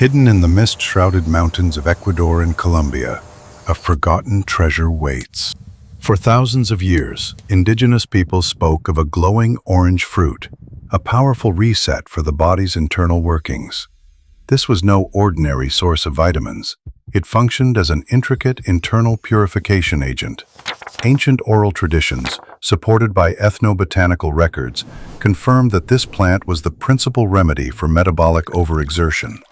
Hidden in the mist-shrouded mountains of Ecuador and Colombia, a forgotten treasure waits. For thousands of years, indigenous people spoke of a glowing orange fruit, a powerful reset for the body's internal workings. This was no ordinary source of vitamins. It functioned as an intricate internal purification agent. Ancient oral traditions, supported by ethnobotanical records, confirmed that this plant was the principal remedy for metabolic overexertion.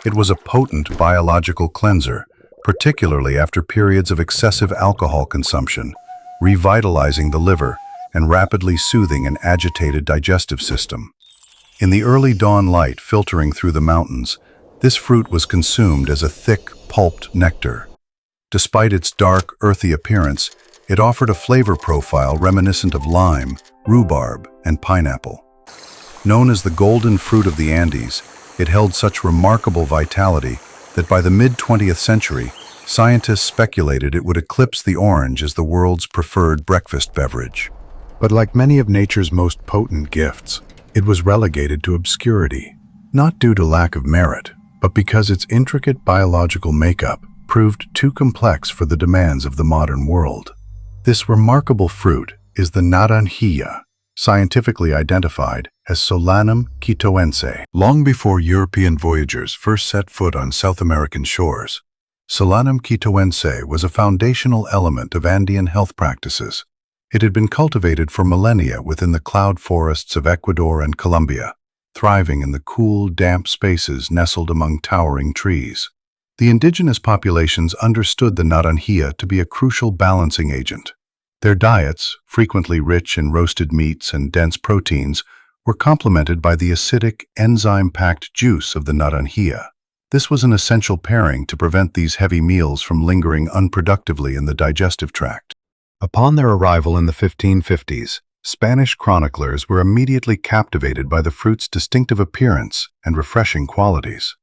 It was a potent biological cleanser, particularly after periods of excessive alcohol consumption, revitalizing the liver and rapidly soothing an agitated digestive system. In the early dawn light filtering through the mountains, this fruit was consumed as a thick, pulped nectar. Despite its dark, earthy appearance, it offered a flavor profile reminiscent of lime, rhubarb, and pineapple. Known as the golden fruit of the Andes, it held such remarkable vitality that by the mid-20th century, scientists speculated it would eclipse the orange as the world's preferred breakfast beverage. But like many of nature's most potent gifts, it was relegated to obscurity, not due to lack of merit, but because its intricate biological makeup proved too complex for the demands of the modern world. This remarkable fruit is the naranjilla, scientifically identified as Solanum quitoense. Long before European voyagers first set foot on South American shores, Solanum quitoense was a foundational element of Andean health practices. It had been cultivated for millennia within the cloud forests of Ecuador and Colombia, thriving in the cool, damp spaces nestled among towering trees. The indigenous populations understood the naranjilla to be a crucial balancing agent. Their diets, frequently rich in roasted meats and dense proteins, were complemented by the acidic, enzyme-packed juice of the naranjilla. This was an essential pairing to prevent these heavy meals from lingering unproductively in the digestive tract. Upon their arrival in the 1550s, Spanish chroniclers were immediately captivated by the fruit's distinctive appearance and refreshing qualities.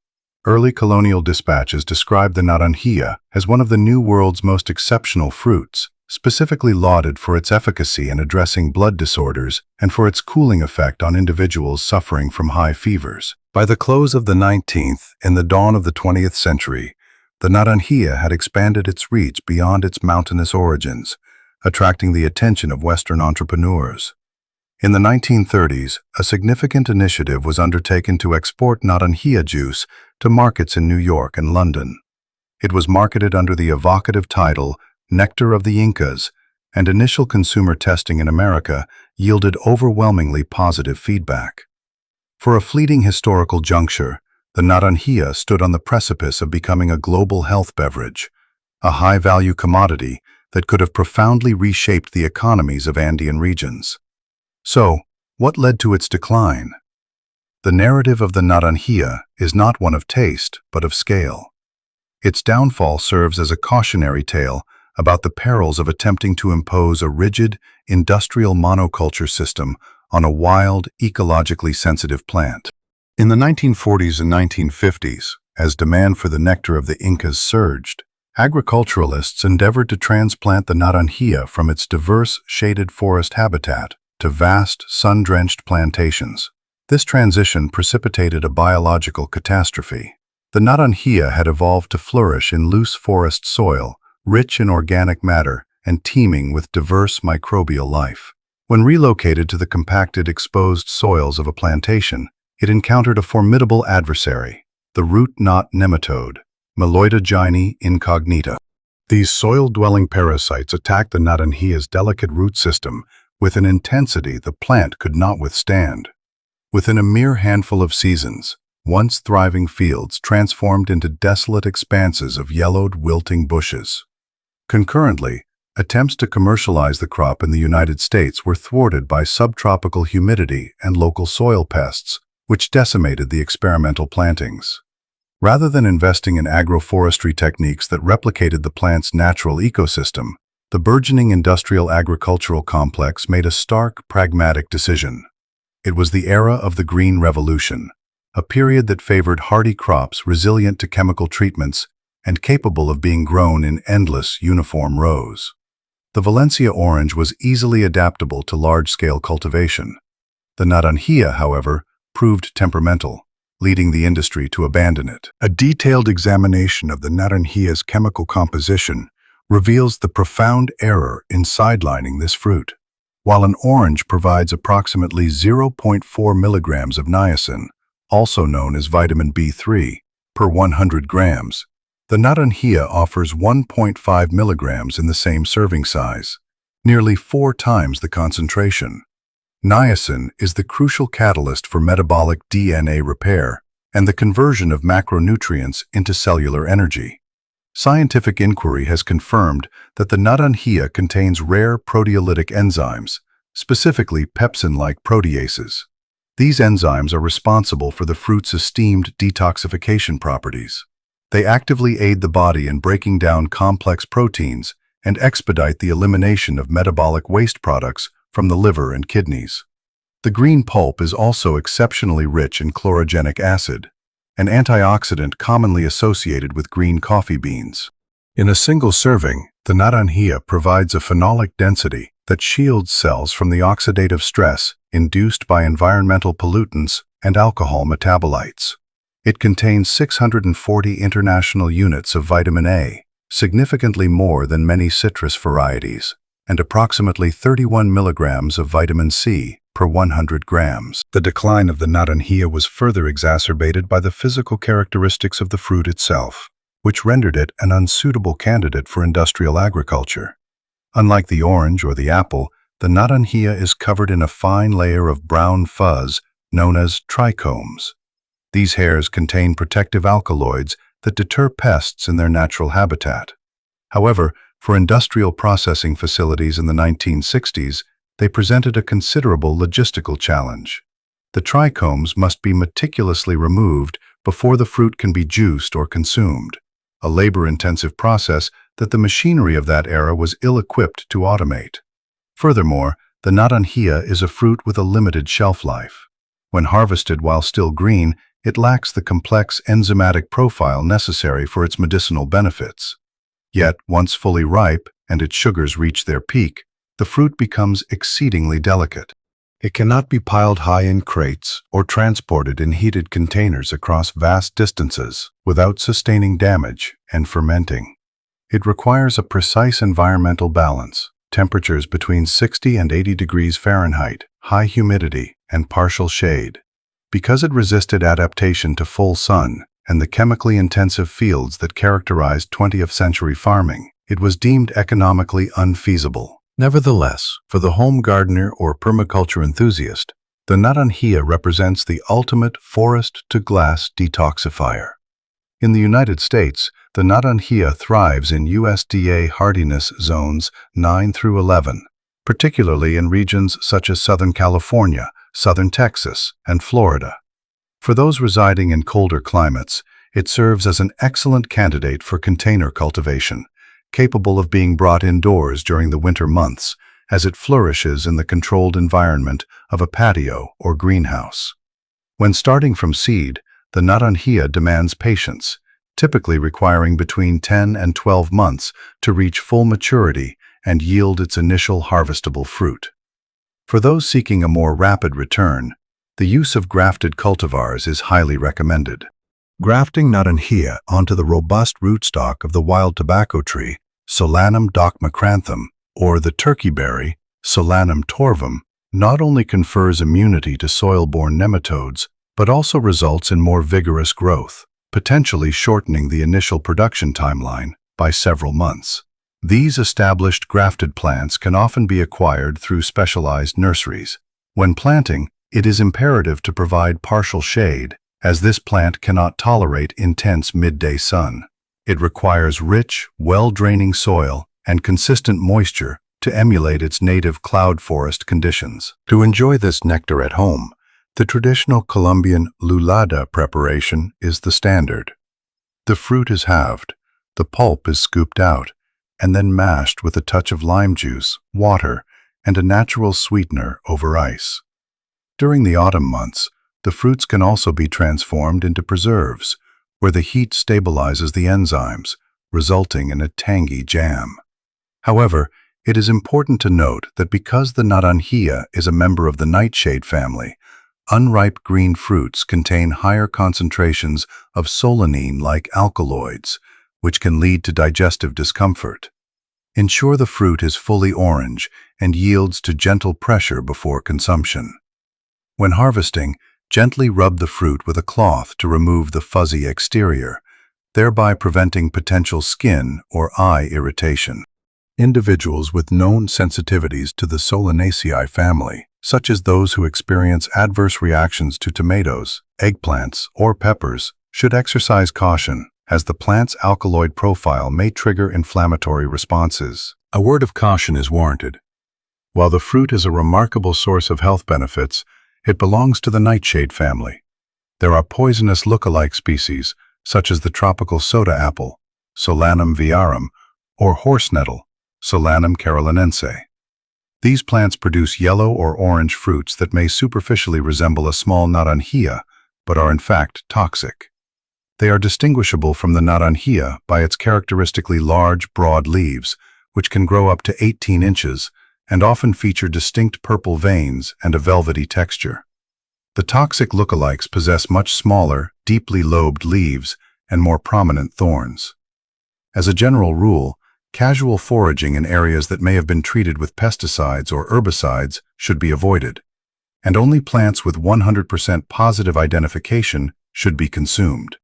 Early colonial dispatches described the naranjilla as one of the New World's most exceptional fruits, specifically lauded for its efficacy in addressing blood disorders and for its cooling effect on individuals suffering from high fevers. By the close of the 19th and the dawn of the 20th century, the naranjilla had expanded its reach beyond its mountainous origins, attracting the attention of Western entrepreneurs. In the 1930s, a significant initiative was undertaken to export naranjilla juice to markets in New York and London. It was marketed under the evocative title Nectar of the Incas, and initial consumer testing in America yielded overwhelmingly positive feedback. For a fleeting historical juncture, the naranjilla stood on the precipice of becoming a global health beverage, a high-value commodity that could have profoundly reshaped the economies of Andean regions. So, what led to its decline? The narrative of the naranjilla is not one of taste, but of scale. Its downfall serves as a cautionary tale about the perils of attempting to impose a rigid, industrial monoculture system on a wild, ecologically sensitive plant. In the 1940s and 1950s, as demand for the nectar of the Incas surged, agriculturalists endeavored to transplant the naranjilla from its diverse, shaded forest habitat to vast, sun-drenched plantations. This transition precipitated a biological catastrophe. The naranjilla had evolved to flourish in loose forest soil, rich in organic matter and teeming with diverse microbial life. When relocated to the compacted, exposed soils of a plantation, it encountered a formidable adversary, the root knot nematode, Meloidogyne incognita. These soil-dwelling parasites attacked the naranjilla's delicate root system with an intensity the plant could not withstand. Within a mere handful of seasons, once thriving fields transformed into desolate expanses of yellowed, wilting bushes. Concurrently, attempts to commercialize the crop in the United States were thwarted by subtropical humidity and local soil pests, which decimated the experimental plantings. Rather than investing in agroforestry techniques that replicated the plant's natural ecosystem, the burgeoning industrial agricultural complex made a stark, pragmatic decision. It was the era of the Green Revolution, a period that favored hardy crops resilient to chemical treatments and capable of being grown in endless, uniform rows. The Valencia orange was easily adaptable to large-scale cultivation. The naranjilla, however, proved temperamental. leading the industry to abandon it. A detailed examination of the naranjilla's chemical composition reveals the profound error in sidelining this fruit. While an orange provides approximately 0.4 milligrams of niacin, also known as vitamin B3, per 100 grams, the naranjilla offers 1.5 milligrams in the same serving size, nearly 4 times the concentration. Niacin is the crucial catalyst for metabolic DNA repair and the conversion of macronutrients into cellular energy. Scientific inquiry has confirmed that the naranjilla contains rare proteolytic enzymes, specifically pepsin-like proteases. These enzymes are responsible for the fruit's esteemed detoxification properties. They actively aid the body in breaking down complex proteins and expedite the elimination of metabolic waste products from the liver and kidneys. The green pulp is also exceptionally rich in chlorogenic acid, an antioxidant commonly associated with green coffee beans. In a single serving, the naranjilla provides a phenolic density that shields cells from the oxidative stress induced by environmental pollutants and alcohol metabolites. It contains 640 international units of vitamin A, significantly more than many citrus varieties, and approximately 31 milligrams of vitamin C per 100 grams. The decline of the naranjilla was further exacerbated by the physical characteristics of the fruit itself, which rendered it an unsuitable candidate for industrial agriculture. Unlike the orange or the apple, the naranjilla is covered in a fine layer of brown fuzz known as trichomes. These hairs contain protective alkaloids that deter pests in their natural habitat. However, for industrial processing facilities in the 1960s, they presented a considerable logistical challenge. The trichomes must be meticulously removed before the fruit can be juiced or consumed, a labor-intensive process that the machinery of that era was ill-equipped to automate. Furthermore, the naranjilla is a fruit with a limited shelf life. When harvested while still green, it lacks the complex enzymatic profile necessary for its medicinal benefits. Yet, once fully ripe and its sugars reach their peak, the fruit becomes exceedingly delicate. It cannot be piled high in crates or transported in heated containers across vast distances without sustaining damage and fermenting. It requires a precise environmental balance, temperatures between 60 and 80 degrees Fahrenheit, high humidity, and partial shade. Because it resisted adaptation to full sun and the chemically intensive fields that characterized 20th century farming, it was deemed economically unfeasible. Nevertheless, for the home gardener or permaculture enthusiast, the naranjilla represents the ultimate forest-to-glass detoxifier. In the United States, the naranjilla thrives in USDA hardiness zones 9 through 11, particularly in regions such as Southern California, Southern Texas, and Florida. For those residing in colder climates, it serves as an excellent candidate for container cultivation, capable of being brought indoors during the winter months, as it flourishes in the controlled environment of a patio or greenhouse. When starting from seed, the naranjilla demands patience, typically requiring between 10 and 12 months to reach full maturity and yield its initial harvestable fruit. For those seeking a more rapid return, the use of grafted cultivars is highly recommended. Grafting naranjilla onto the robust rootstock of the wild tobacco tree, Solanum docmacranthum, or the turkey berry, Solanum torvum, not only confers immunity to soil-borne nematodes, but also results in more vigorous growth, potentially shortening the initial production timeline by several months. These established grafted plants can often be acquired through specialized nurseries. When planting, it is imperative to provide partial shade, as this plant cannot tolerate intense midday sun. It requires rich, well-draining soil and consistent moisture to emulate its native cloud forest conditions. To enjoy this nectar at home, the traditional Colombian lulada preparation is the standard. The fruit is halved, the pulp is scooped out, and then mashed with a touch of lime juice, water, and a natural sweetener over ice. During the autumn months, the fruits can also be transformed into preserves, where the heat stabilizes the enzymes, resulting in a tangy jam. However, it is important to note that because the naranjilla is a member of the nightshade family, Unripe green fruits contain higher concentrations of solanine-like alkaloids, which can lead to digestive discomfort. Ensure the fruit is fully orange and yields to gentle pressure before consumption. When harvesting, gently rub the fruit with a cloth to remove the fuzzy exterior, thereby preventing potential skin or eye irritation. Individuals with known sensitivities to the Solanaceae family, such as those who experience adverse reactions to tomatoes, eggplants, or peppers, should exercise caution, as the plant's alkaloid profile may trigger inflammatory responses. A word of caution is warranted. While the fruit is a remarkable source of health benefits, it belongs to the nightshade family. There are poisonous look-alike species, such as the tropical soda apple, Solanum viarum, or horse nettle, Solanum carolinense. These plants produce yellow or orange fruits that may superficially resemble a small naranjilla, but are in fact toxic. They are distinguishable from the naranjilla by its characteristically large, broad leaves, which can grow up to 18 inches, and often feature distinct purple veins and a velvety texture. The toxic lookalikes possess much smaller, deeply lobed leaves and more prominent thorns. As a general rule, casual foraging in areas that may have been treated with pesticides or herbicides should be avoided, and only plants with 100% positive identification should be consumed.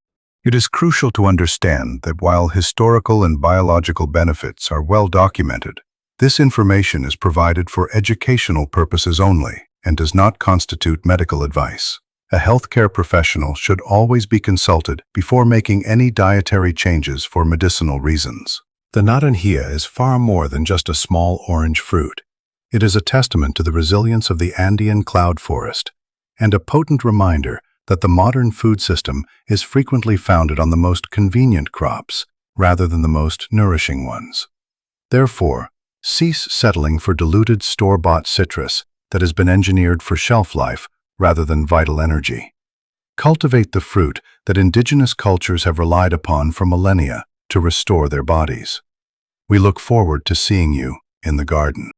It is crucial to understand that while historical and biological benefits are well documented, this information is provided for educational purposes only and does not constitute medical advice. A healthcare professional should always be consulted before making any dietary changes for medicinal reasons. The naranjilla is far more than just a small orange fruit. It is a testament to the resilience of the Andean cloud forest and a potent reminder that the modern food system is frequently founded on the most convenient crops rather than the most nourishing ones. Therefore, cease settling for diluted store-bought citrus that has been engineered for shelf life rather than vital energy. Cultivate the fruit that indigenous cultures have relied upon for millennia to restore their bodies. We look forward to seeing you in the garden.